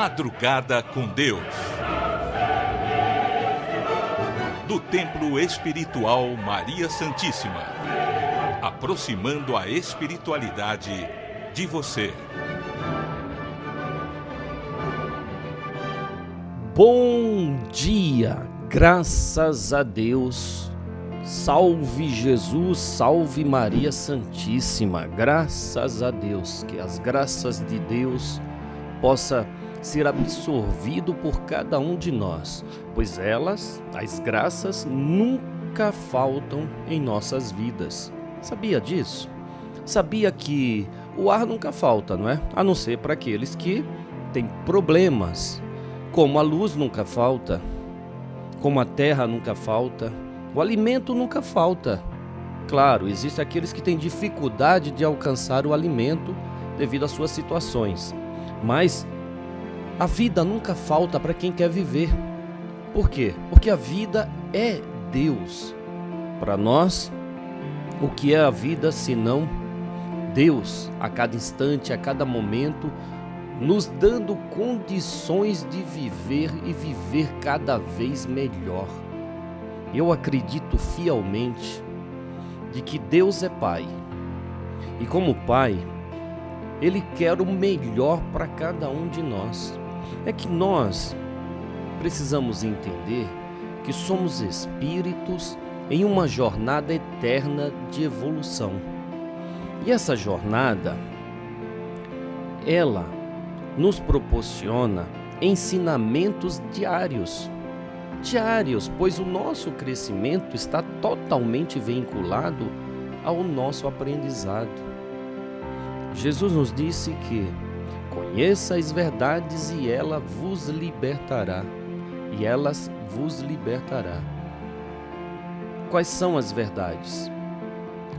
Madrugada com Deus. Do Templo Espiritual Maria Santíssima. Aproximando a espiritualidade de você. Bom dia, graças a Deus. Salve Jesus, salve Maria Santíssima. Graças a Deus, que as graças de Deus possa ser absorvido por cada um de nós, pois elas, as graças, nunca faltam em nossas vidas. Sabia disso? Sabia que o ar nunca falta, não é? A não ser para aqueles que têm problemas, como a luz nunca falta, como a terra nunca falta, o alimento nunca falta. Claro, existem aqueles que têm dificuldade de alcançar o alimento devido às suas situações, mas a vida nunca falta para quem quer viver. Por quê? Porque a vida é Deus. Para nós, o que é a vida senão Deus, a cada instante, a cada momento, nos dando condições de viver e viver cada vez melhor. Eu acredito fielmente de que Deus é Pai. E como Pai, Ele quer o melhor para cada um de nós. É que nós precisamos entender que somos espíritos em uma jornada eterna de evolução. E essa jornada, ela nos proporciona ensinamentos diários, pois o nosso crescimento está totalmente vinculado ao nosso aprendizado. Jesus nos disse que conheça as verdades e ela vos libertará, e elas vos libertará. Quais são as verdades?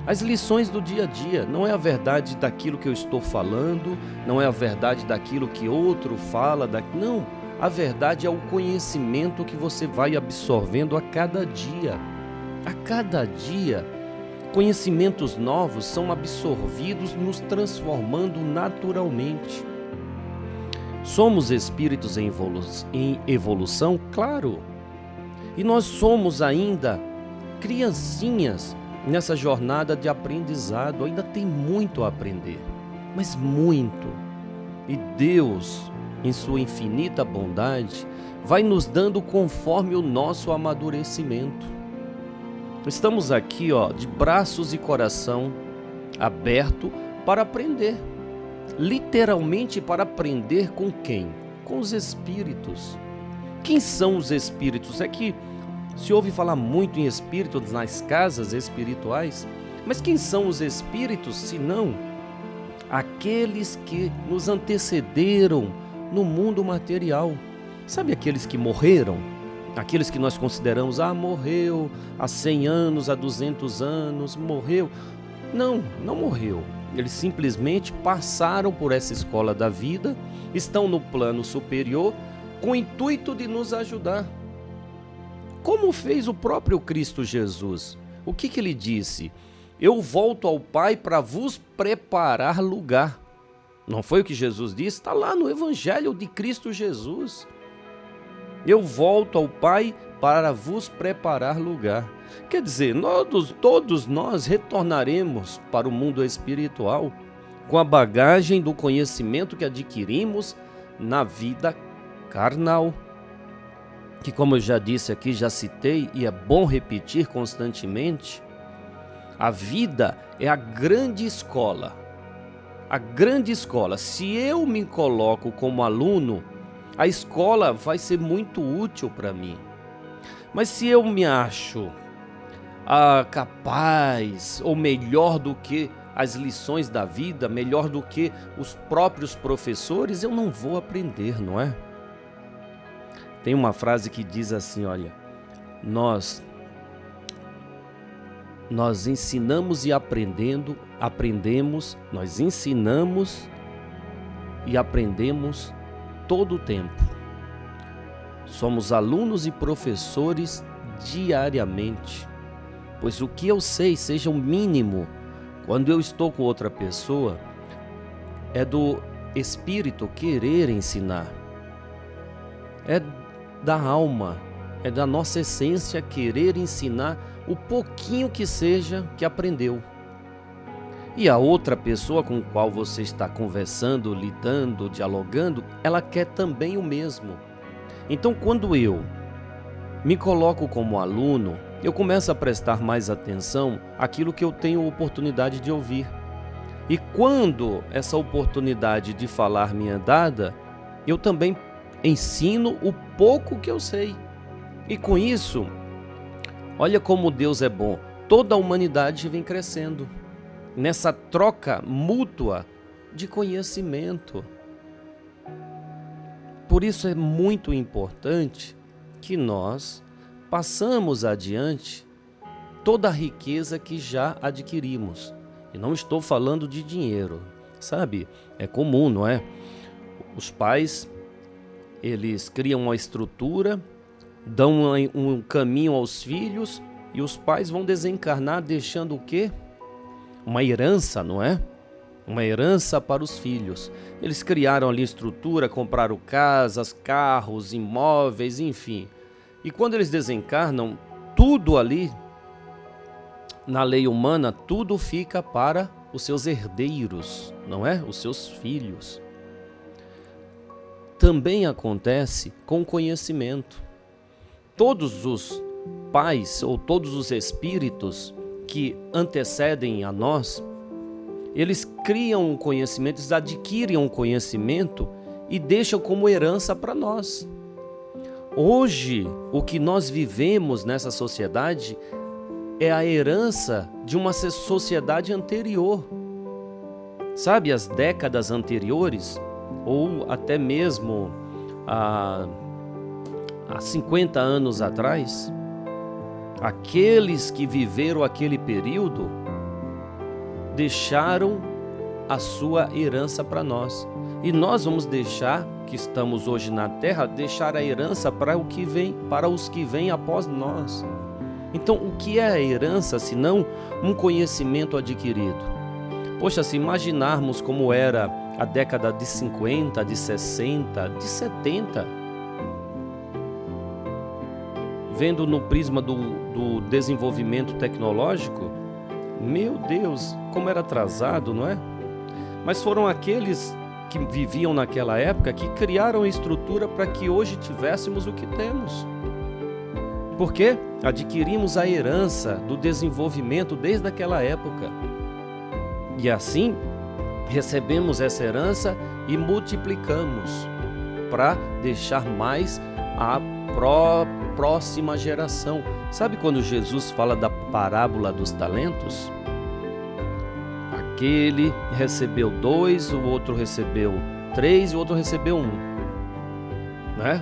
As lições do dia a dia. Não é a verdade daquilo que eu estou falando, não é a verdade daquilo que outro fala, não. A verdade é o conhecimento que você vai absorvendo a cada dia. A cada dia, conhecimentos novos são absorvidos, nos transformando naturalmente. Somos espíritos em evolução, claro. E nós somos ainda criancinhas nessa jornada de aprendizado. Ainda tem muito a aprender, mas muito. E Deus, em sua infinita bondade, vai nos dando conforme o nosso amadurecimento. Estamos aqui, de braços e coração aberto para aprender. Literalmente para aprender com quem? Com os espíritos. Quem são os espíritos? É que se ouve falar muito em espíritos nas casas espirituais, mas quem são os espíritos, se não aqueles que nos antecederam no mundo material? Sabe aqueles que morreram? Aqueles que nós consideramos, morreu há 100 anos, há 200 anos, morreu. Não morreu. Eles simplesmente passaram por essa escola da vida, estão no plano superior, com o intuito de nos ajudar. Como fez o próprio Cristo Jesus? O que ele disse? Eu volto ao Pai para vos preparar lugar. Não foi o que Jesus disse? Está lá no Evangelho de Cristo Jesus. Eu volto ao Pai para vos preparar lugar. Quer dizer, todos nós retornaremos para o mundo espiritual com a bagagem do conhecimento que adquirimos na vida carnal. Que, como eu já disse aqui, já citei, e é bom repetir constantemente, a vida é a grande escola. A grande escola. Se eu me coloco como aluno, a escola vai ser muito útil para mim. Mas se eu me acho capaz ou melhor do que as lições da vida, melhor do que os próprios professores, eu não vou aprender, não é? Tem uma frase que diz assim, olha, nós ensinamos e aprendemos, nós ensinamos e aprendemos todo o tempo. Somos alunos e professores diariamente, pois o que eu sei, seja o mínimo, quando eu estou com outra pessoa, é do espírito querer ensinar. é da alma, é da nossa essência querer ensinar o pouquinho que seja que aprendeu. E a outra pessoa com a qual você está conversando, lidando, dialogando, ela quer também o mesmo. Então, quando eu me coloco como aluno, eu começo a prestar mais atenção àquilo que eu tenho oportunidade de ouvir. E quando essa oportunidade de falar me é dada, eu também ensino o pouco que eu sei. E com isso, olha como Deus é bom. Toda a humanidade vem crescendo nessa troca mútua de conhecimento. Por isso é muito importante que nós passamos adiante toda a riqueza que já adquirimos. E não estou falando de dinheiro, sabe? É comum, não é? Os pais, eles criam uma estrutura, dão um caminho aos filhos e os pais vão desencarnar deixando o quê? Uma herança, não é? Uma herança para os filhos. Eles criaram ali estrutura, compraram casas, carros, imóveis, enfim. E quando eles desencarnam, tudo ali, na lei humana, tudo fica para os seus herdeiros, não é? Os seus filhos. Também acontece com o conhecimento. Todos os pais ou todos os espíritos que antecedem a nós, eles criam um conhecimento, eles adquirem um conhecimento e deixam como herança para nós. Hoje, o que nós vivemos nessa sociedade é a herança de uma sociedade anterior. Sabe, as décadas anteriores, ou até mesmo há 50 anos atrás, aqueles que viveram aquele período deixaram a sua herança para nós. E nós vamos deixar, que estamos hoje na Terra, deixar a herança para os que vêm após nós. Então, o que é a herança, se não um conhecimento adquirido? Poxa, se imaginarmos como era a década de 50, de 60, de 70, vendo no prisma do desenvolvimento tecnológico, meu Deus, como era atrasado, não é? Mas foram aqueles que viviam naquela época que criaram a estrutura para que hoje tivéssemos o que temos. Porque adquirimos a herança do desenvolvimento desde aquela época. E assim, recebemos essa herança e multiplicamos para deixar mais a próxima geração. Sabe quando Jesus fala da parábola dos talentos? Aquele recebeu 2, o outro recebeu 3 e o outro recebeu 1. Né?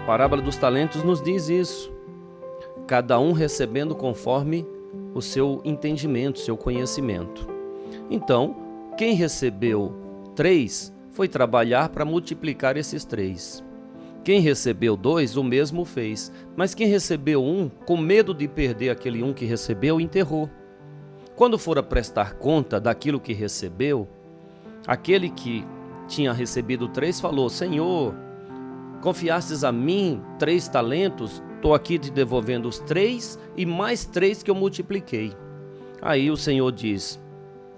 A parábola dos talentos nos diz isso. Cada um recebendo conforme o seu entendimento, seu conhecimento. Então, quem recebeu 3 foi trabalhar para multiplicar esses 3. Quem recebeu 2, o mesmo fez. Mas quem recebeu 1, com medo de perder aquele 1 que recebeu, enterrou. Quando for a prestar conta daquilo que recebeu, aquele que tinha recebido 3 falou: Senhor, confiastes a mim 3 talentos, estou aqui te devolvendo os 3 e mais 3 que eu multipliquei. Aí o Senhor diz: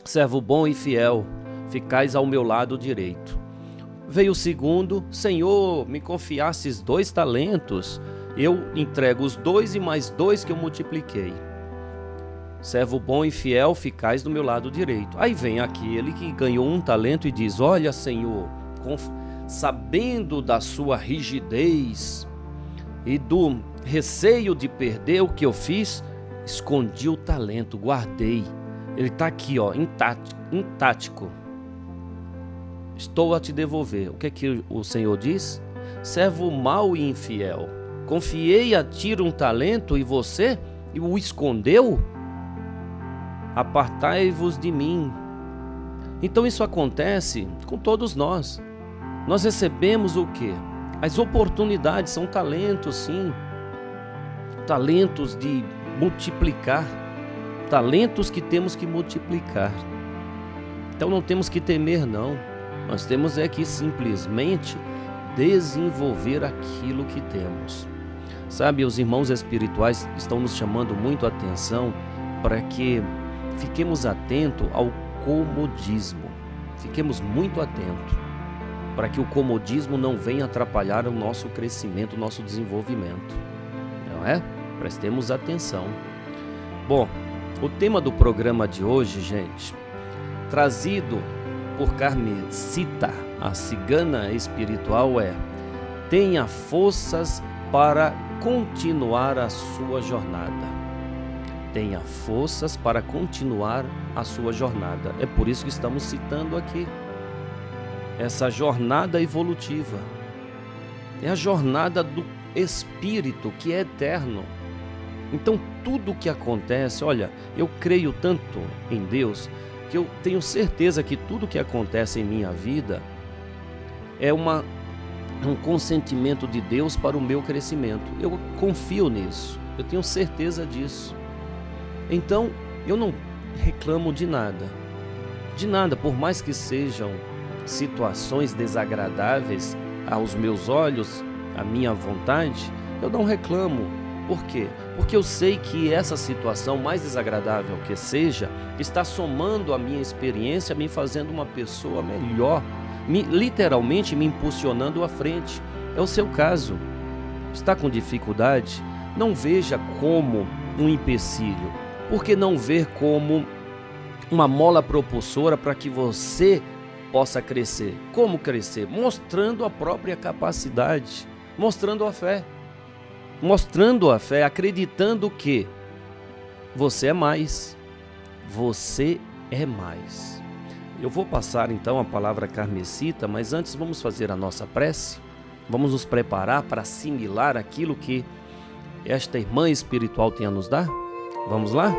servo bom e fiel, ficais ao meu lado direito. Veio o segundo: Senhor, me confiastes 2 talentos, eu entrego os 2 e mais 2 que eu multipliquei. Servo bom e fiel, ficais do meu lado direito. Aí vem aquele que ganhou 1 talento e diz: olha, Senhor, sabendo da sua rigidez e do receio de perder o que eu fiz, escondi o talento, guardei. Ele está aqui, ó, intático. Estou a te devolver. O que é que o Senhor diz? Servo mau e infiel, confiei a ti 1 talento e você o escondeu? Apartai-vos de mim. Então isso acontece com todos nós. Nós recebemos o quê? As oportunidades, são talentos, sim. Talentos de multiplicar. Talentos que temos que multiplicar. Então não temos que temer, não. Nós temos é que simplesmente desenvolver aquilo que temos. Sabe, os irmãos espirituais estão nos chamando muito a atenção para que fiquemos atentos ao comodismo. Fiquemos muito atentos para que o comodismo não venha atrapalhar o nosso crescimento, o nosso desenvolvimento. Não é? Prestemos atenção. Bom, o tema do programa de hoje, gente, trazido por Carmesita, a cigana espiritual, tenha forças para continuar a sua jornada. Tenha forças para continuar a sua jornada. É por isso que estamos citando aqui essa jornada evolutiva. É a jornada do Espírito, que é eterno. Então, tudo o que acontece, olha, eu creio tanto em Deus, que eu tenho certeza que tudo o que acontece em minha vida é um consentimento de Deus para o meu crescimento. Eu confio nisso, eu tenho certeza disso. Então, eu não reclamo de nada, por mais que sejam situações desagradáveis aos meus olhos, à minha vontade, eu não reclamo. Por quê? Porque eu sei que essa situação, mais desagradável que seja, está somando a minha experiência, me fazendo uma pessoa melhor, literalmente me impulsionando à frente. É o seu caso. Está com dificuldade? Não veja como um empecilho. Por que não ver como uma mola propulsora para que você possa crescer? Como crescer? Mostrando a própria capacidade, mostrando a fé. Mostrando a fé, acreditando que você é mais. Você é mais. Eu vou passar então a palavra Carmesita, mas antes vamos fazer a nossa prece. Vamos nos preparar para assimilar aquilo que esta irmã espiritual tem a nos dar? Vamos lá?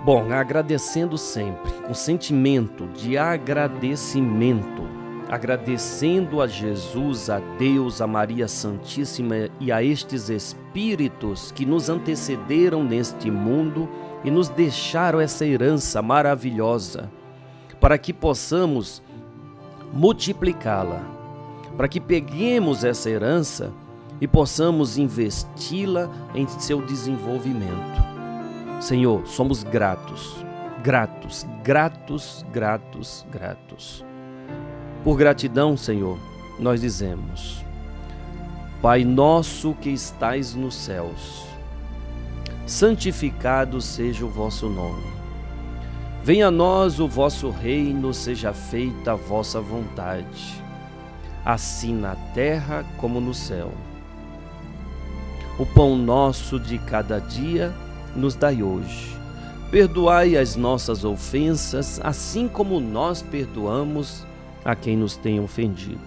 Bom, agradecendo sempre, com sentimento de agradecimento, agradecendo a Jesus, a Deus, a Maria Santíssima e a estes Espíritos que nos antecederam neste mundo e nos deixaram essa herança maravilhosa, para que possamos multiplicá-la, para que peguemos essa herança e possamos investi-la em seu desenvolvimento. Senhor, somos gratos. Por gratidão, Senhor, nós dizemos: Pai nosso que estais nos céus, santificado seja o vosso nome. Venha a nós o vosso reino, seja feita a vossa vontade, assim na terra como no céu. O pão nosso de cada dia nos dai hoje. Perdoai as nossas ofensas, assim como nós perdoamos a quem nos tem ofendido.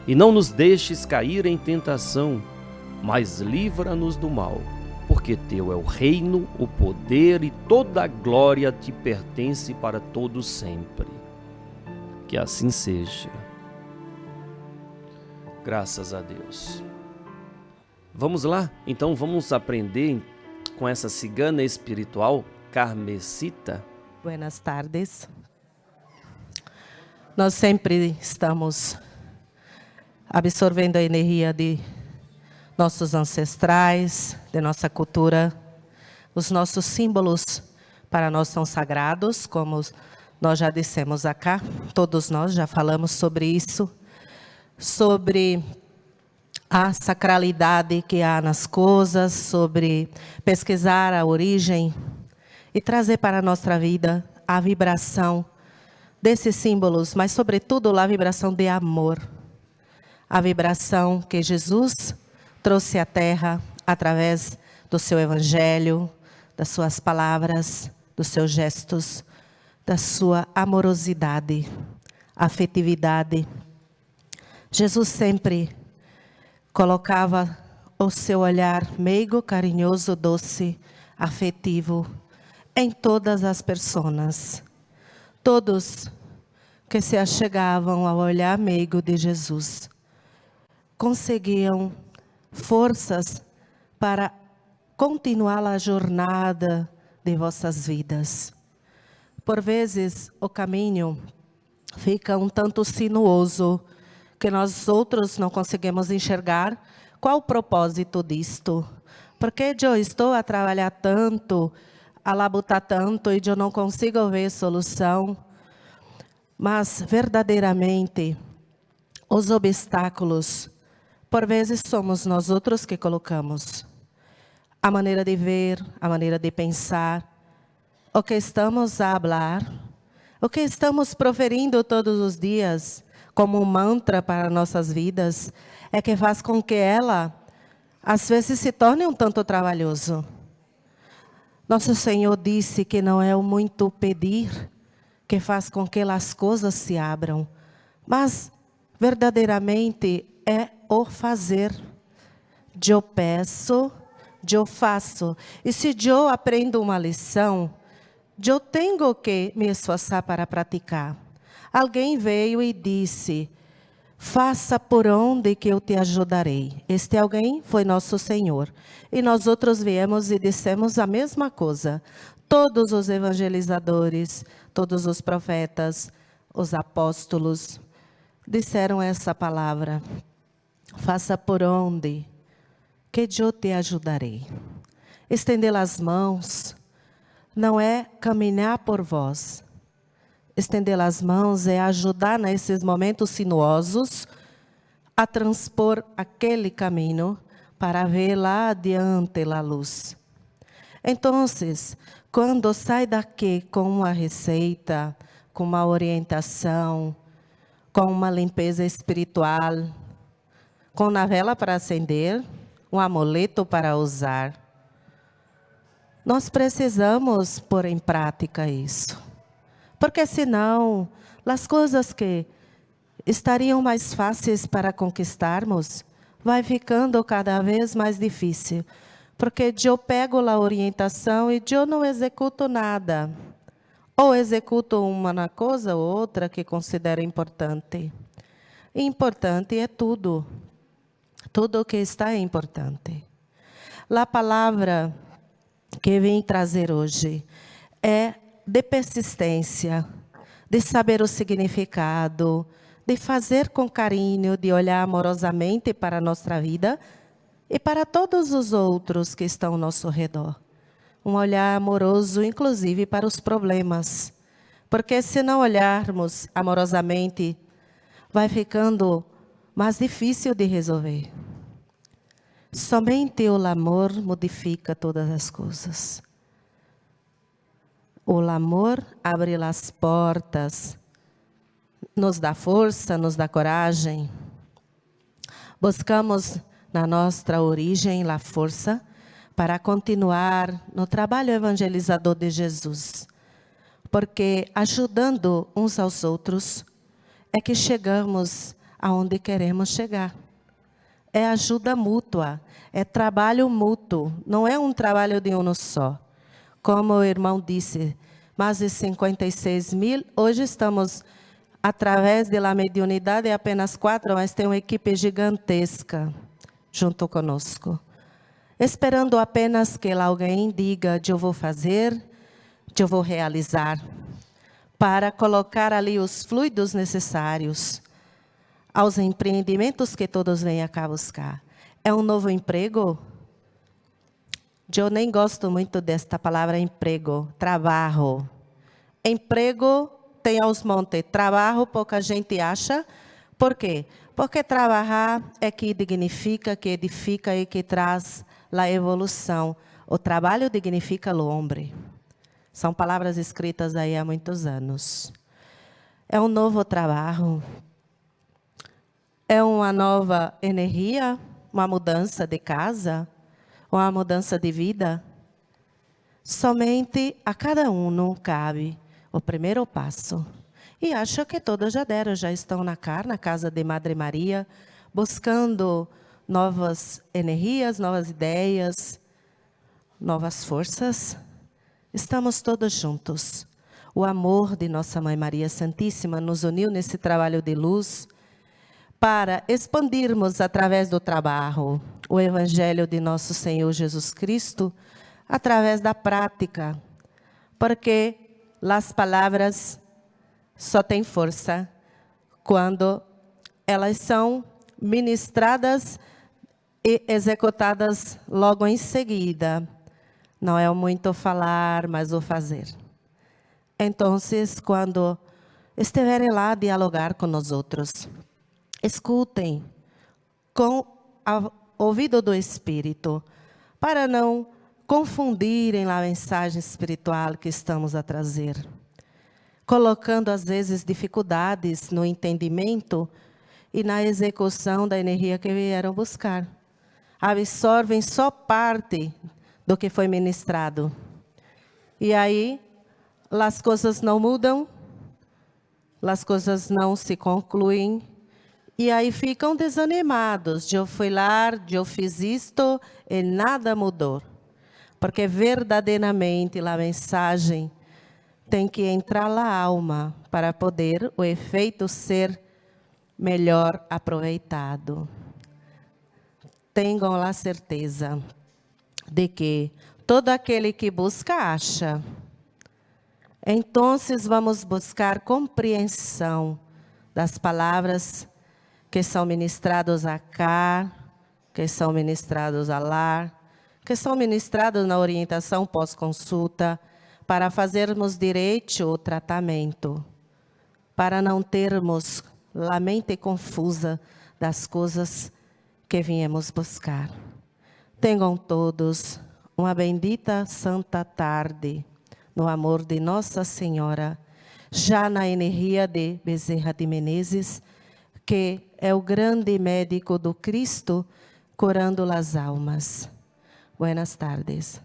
E não nos deixes cair em tentação, mas livra-nos do mal, porque teu é o reino, o poder e toda a glória te pertence para todos sempre. Que assim seja. Graças a Deus. Vamos lá? Então vamos aprender com essa cigana espiritual, Carmesita. Buenas tardes. Nós sempre estamos absorvendo a energia de nossos ancestrais, de nossa cultura. Os nossos símbolos para nós são sagrados, como nós já dissemos acá. Todos nós já falamos sobre isso, sobre a sacralidade que há nas coisas, sobre pesquisar a origem e trazer para a nossa vida a vibração desses símbolos, mas sobretudo a vibração de amor. A vibração que Jesus trouxe à Terra através do seu Evangelho, das suas palavras, dos seus gestos, da sua amorosidade, afetividade. Jesus sempre colocava o seu olhar meigo, carinhoso, doce, afetivo em todas as pessoas. Todos que se achegavam ao olhar meigo de Jesus conseguiam forças para continuar a jornada de vossas vidas. Por vezes, o caminho fica um tanto sinuoso, que nós outros não conseguimos enxergar qual o propósito disto. Porque eu estou a trabalhar tanto, a labutar tanto e eu não consigo ver solução. Mas, verdadeiramente, os obstáculos, por vezes, somos nós outros que colocamos. A maneira de ver, a maneira de pensar, o que estamos a falar, o que estamos proferindo todos os dias, como um mantra para nossas vidas, é que faz com que ela, às vezes, se torne um tanto trabalhoso. Nosso Senhor disse que não é o muito pedir que faz com que as coisas se abram, mas verdadeiramente é o fazer. Eu peço, eu faço. E se eu aprendo uma lição, eu tenho que me esforçar para praticar. Alguém veio e disse: faça por onde que eu te ajudarei. Este alguém foi nosso Senhor. E nós outros viemos e dissemos a mesma coisa. Todos os evangelizadores, todos os profetas, os apóstolos, disseram essa palavra. Faça por onde que eu te ajudarei. Estender as mãos não é caminhar por vós. Estender as mãos é ajudar nesses momentos sinuosos a transpor aquele caminho para ver lá adiante a luz. Então, quando sai daqui com uma receita, com uma orientação, com uma limpeza espiritual, com uma vela para acender, um amuleto para usar, nós precisamos pôr em prática isso. Porque senão, as coisas que estariam mais fáceis para conquistarmos, vai ficando cada vez mais difícil. Porque eu pego a orientação e eu não executo nada. Ou executo uma coisa ou outra que considero importante. Importante é tudo. Tudo o que está é importante. A palavra que vim trazer hoje é de persistência, de saber o significado, de fazer com carinho, de olhar amorosamente para a nossa vida e para todos os outros que estão ao nosso redor. Um olhar amoroso, inclusive, para os problemas. Porque se não olharmos amorosamente, vai ficando mais difícil de resolver. Somente o amor modifica todas as coisas. O amor abre as portas, nos dá força, nos dá coragem. Buscamos na nossa origem a força para continuar no trabalho evangelizador de Jesus. Porque ajudando uns aos outros é que chegamos aonde queremos chegar. É ajuda mútua, é trabalho mútuo, não é um trabalho de um só. Como o irmão disse, mais de 56 mil, hoje estamos, através da mediunidade, apenas 4, mas tem uma equipe gigantesca junto conosco. Esperando apenas que alguém diga, eu vou fazer, eu vou realizar, para colocar ali os fluidos necessários aos empreendimentos que todos venham cá buscar. É um novo emprego? Eu nem gosto muito desta palavra emprego, trabalho. Emprego tem aos montes, trabalho pouca gente acha. Por quê? Porque trabalhar é que dignifica, que edifica e que traz a evolução. O trabalho dignifica o homem. São palavras escritas aí há muitos anos. É um novo trabalho. É uma nova energia, uma mudança de casa, uma mudança de vida. Somente a cada um não cabe o primeiro passo. E acho que todos já deram, já estão na casa de Madre Maria, buscando novas energias, novas ideias, novas forças. Estamos todos juntos. O amor de nossa Mãe Maria Santíssima nos uniu nesse trabalho de luz para expandirmos através do trabalho o Evangelho de nosso Senhor Jesus Cristo, através da prática, porque as palavras só têm força quando elas são ministradas e executadas logo em seguida. Não é muito falar, mas o fazer. Então, quando estiverem lá a dialogar com nós outros, escutem com o ouvido do Espírito, para não confundirem a mensagem espiritual que estamos a trazer, colocando às vezes dificuldades no entendimento e na execução da energia que vieram buscar. Absorvem só parte do que foi ministrado. E aí, as coisas não mudam, as coisas não se concluem, e aí ficam desanimados. Eu fui lá, eu fiz isto e nada mudou. Porque verdadeiramente a mensagem tem que entrar na alma para poder o efeito ser melhor aproveitado. Tenham a certeza de que todo aquele que busca, acha. Então, vamos buscar compreensão das palavras que são ministradas acá, que são ministradas lá, que são ministradas na orientação pós-consulta, para fazermos direito o tratamento, para não termos a mente confusa das coisas que viemos buscar. Tenham todos uma bendita santa tarde, no amor de Nossa Senhora, já na energia de Bezerra de Menezes, que é o grande médico do Cristo, curando as almas. Buenas tardes.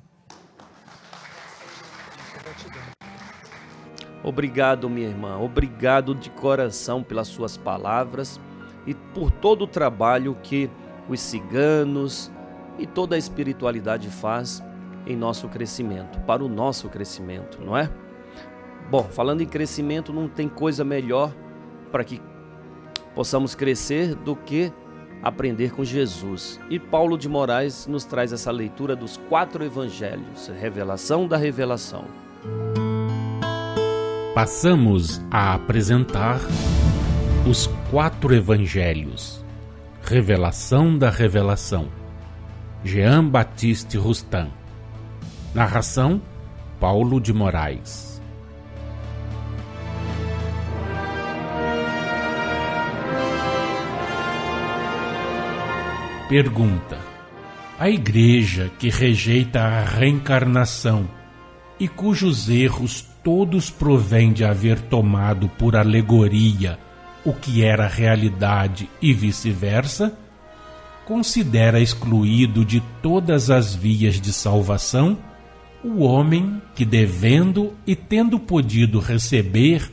Obrigado, minha irmã. Obrigado de coração pelas suas palavras e por todo o trabalho que os ciganos e toda a espiritualidade faz em nosso crescimento, para o nosso crescimento, não é? Bom, falando em crescimento, não tem coisa melhor para que possamos crescer do que aprender com Jesus. E Paulo de Moraes nos traz essa leitura dos 4 evangelhos, revelação da revelação. Passamos a apresentar os 4 evangelhos, revelação da revelação. Jean Baptiste Rustin. Narração: Paulo de Moraes. Pergunta: a igreja que rejeita a reencarnação e cujos erros todos provêm de haver tomado por alegoria o que era realidade e vice-versa, considera excluído de todas as vias de salvação o homem que, devendo e tendo podido receber,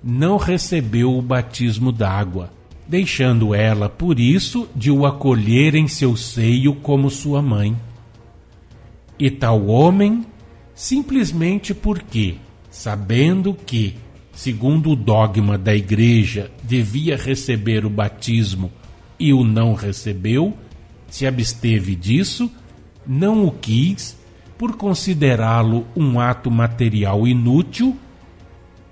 não recebeu o batismo d'água, deixando ela, por isso, de o acolher em seu seio como sua mãe. E tal homem, simplesmente porque, sabendo que, segundo o dogma da Igreja, devia receber o batismo e o não recebeu, se absteve disso, não o quis, por considerá-lo um ato material inútil,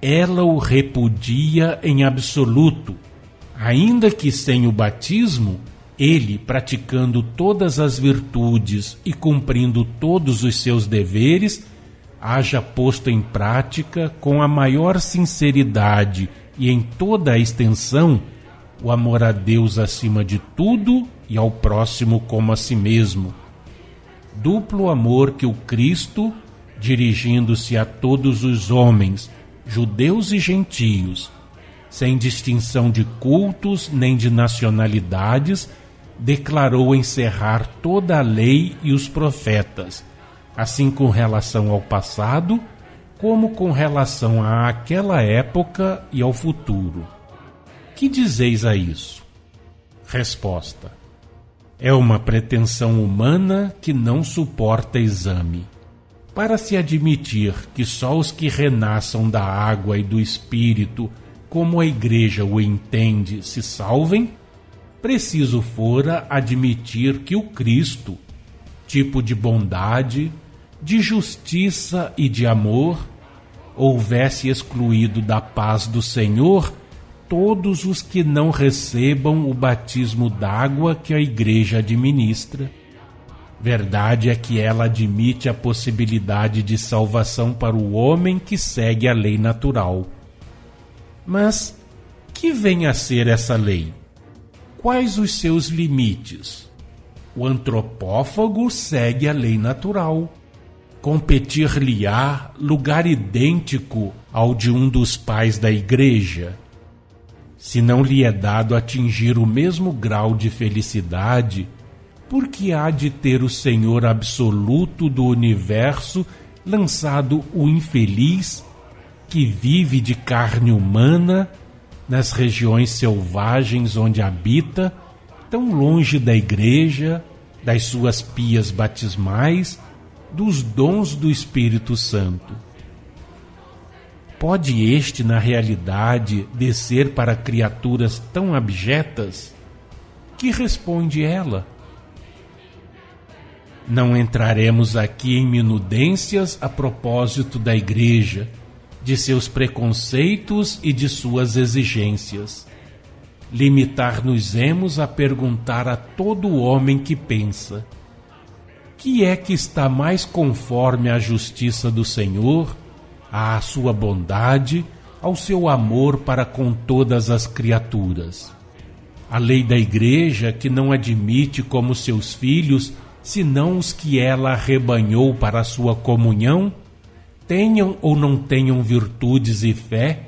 ela o repudia em absoluto, ainda que sem o batismo, ele, praticando todas as virtudes e cumprindo todos os seus deveres, haja posto em prática com a maior sinceridade e em toda a extensão o amor a Deus acima de tudo e ao próximo como a si mesmo. Duplo amor que o Cristo, dirigindo-se a todos os homens, judeus e gentios, sem distinção de cultos nem de nacionalidades, declarou encerrar toda a lei e os profetas, assim com relação ao passado, como com relação àquela época e ao futuro. Que dizeis a isso? Resposta: é uma pretensão humana que não suporta exame. Para se admitir que só os que renasçam da água e do Espírito, como a Igreja o entende, se salvem, preciso fora admitir que o Cristo, tipo de bondade, de justiça e de amor, houvesse excluído da paz do Senhor todos os que não recebam o batismo d'água que a Igreja administra. Verdade é que ela admite a possibilidade de salvação para o homem que segue a lei natural. Mas que vem a ser essa lei? Quais os seus limites? O antropófago segue a lei natural. Competir-lhe-á lugar idêntico ao de um dos pais da Igreja. Se não lhe é dado atingir o mesmo grau de felicidade, por que há de ter o Senhor absoluto do universo lançado o infeliz que vive de carne humana nas regiões selvagens onde habita, tão longe da Igreja, das suas pias batismais, dos dons do Espírito Santo? Pode este, na realidade, descer para criaturas tão abjetas? Que responde ela? Não entraremos aqui em minudências a propósito da Igreja, de seus preconceitos e de suas exigências. Limitar-nos-emos a perguntar a todo homem que pensa: que é que está mais conforme à justiça do Senhor, à sua bondade, ao seu amor para com todas as criaturas? A lei da Igreja, que não admite como seus filhos senão os que ela arrebanhou para a sua comunhão, tenham ou não tenham virtudes e fé,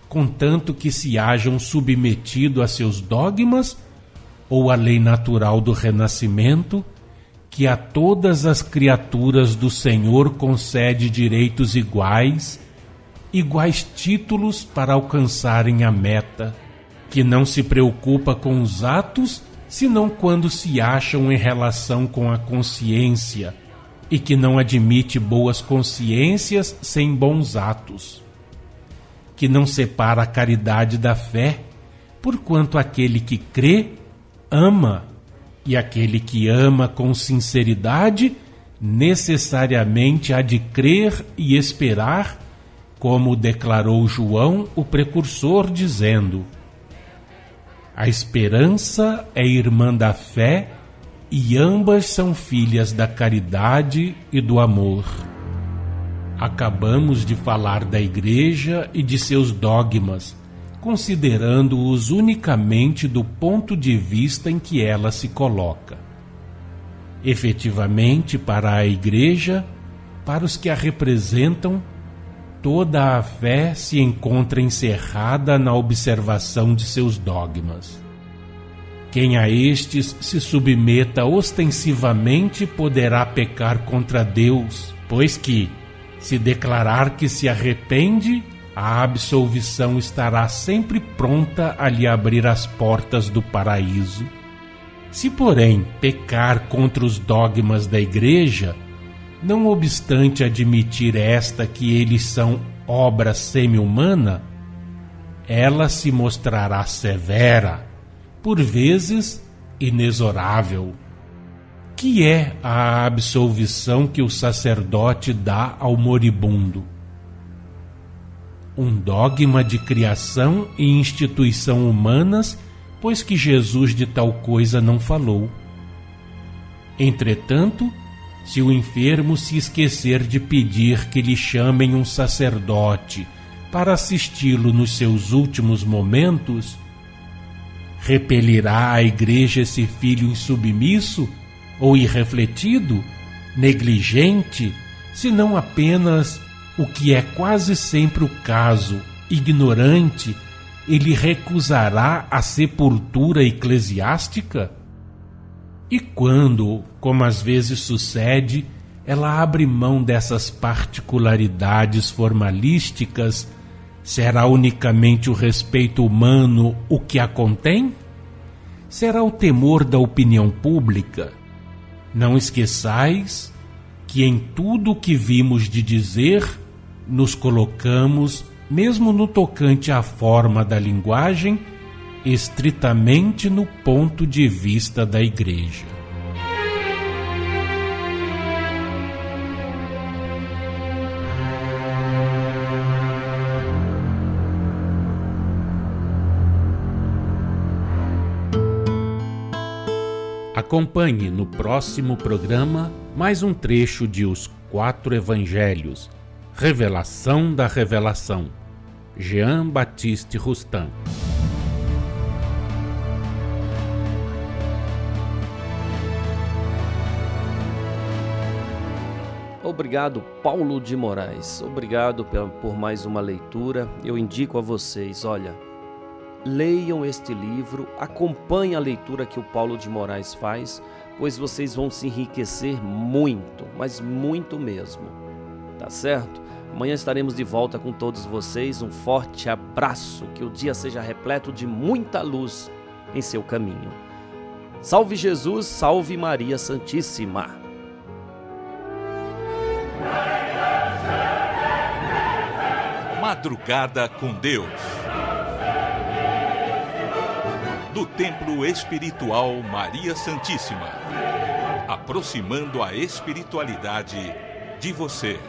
contanto que se hajam submetido a seus dogmas, ou a lei natural do renascimento, que a todas as criaturas do Senhor concede direitos iguais, iguais títulos para alcançarem a meta, que não se preocupa com os atos, senão quando se acham em relação com a consciência, e que não admite boas consciências sem bons atos, que não separa a caridade da fé, porquanto aquele que crê, ama, e aquele que ama com sinceridade, necessariamente há de crer e esperar, como declarou João, o precursor, dizendo: a esperança é irmã da fé, e ambas são filhas da caridade e do amor. Acabamos de falar da Igreja e de seus dogmas, considerando-os unicamente do ponto de vista em que ela se coloca. Efetivamente, para a Igreja, para os que a representam, toda a fé se encontra encerrada na observação de seus dogmas. Quem a estes se submeta ostensivamente poderá pecar contra Deus, pois que, se declarar que se arrepende, a absolvição estará sempre pronta a lhe abrir as portas do paraíso. Se, porém, pecar contra os dogmas da Igreja, não obstante admitir esta que eles são obra semi-humana, ela se mostrará severa, por vezes inexorável. Que é a absolvição que o sacerdote dá ao moribundo? Um dogma de criação e instituição humanas, pois que Jesus de tal coisa não falou. Entretanto, se o enfermo se esquecer de pedir que lhe chamem um sacerdote para assisti-lo nos seus últimos momentos, repelirá a Igreja esse filho insubmisso ou irrefletido, negligente, se não apenas, o que é quase sempre o caso, ignorante, ele recusará a sepultura eclesiástica? E quando, como às vezes sucede, ela abre mão dessas particularidades formalísticas, será unicamente o respeito humano o que a contém? Será o temor da opinião pública? Não esqueçais que em tudo o que vimos de dizer, nos colocamos, mesmo no tocante à forma da linguagem, estritamente no ponto de vista da Igreja. Acompanhe no próximo programa mais um trecho de Os Quatro Evangelhos, Revelação da Revelação, Jean Baptiste Rustin. Obrigado, Paulo de Moraes. Obrigado por mais uma leitura. Eu indico a vocês, olha, leiam este livro, acompanhem a leitura que o Paulo de Moraes faz, pois vocês vão se enriquecer muito, mas muito mesmo. Tá certo? Amanhã estaremos de volta com todos vocês. Um forte abraço, que o dia seja repleto de muita luz em seu caminho. Salve Jesus, salve Maria Santíssima. Madrugada com Deus. Do Templo Espiritual Maria Santíssima. Aproximando a espiritualidade de você.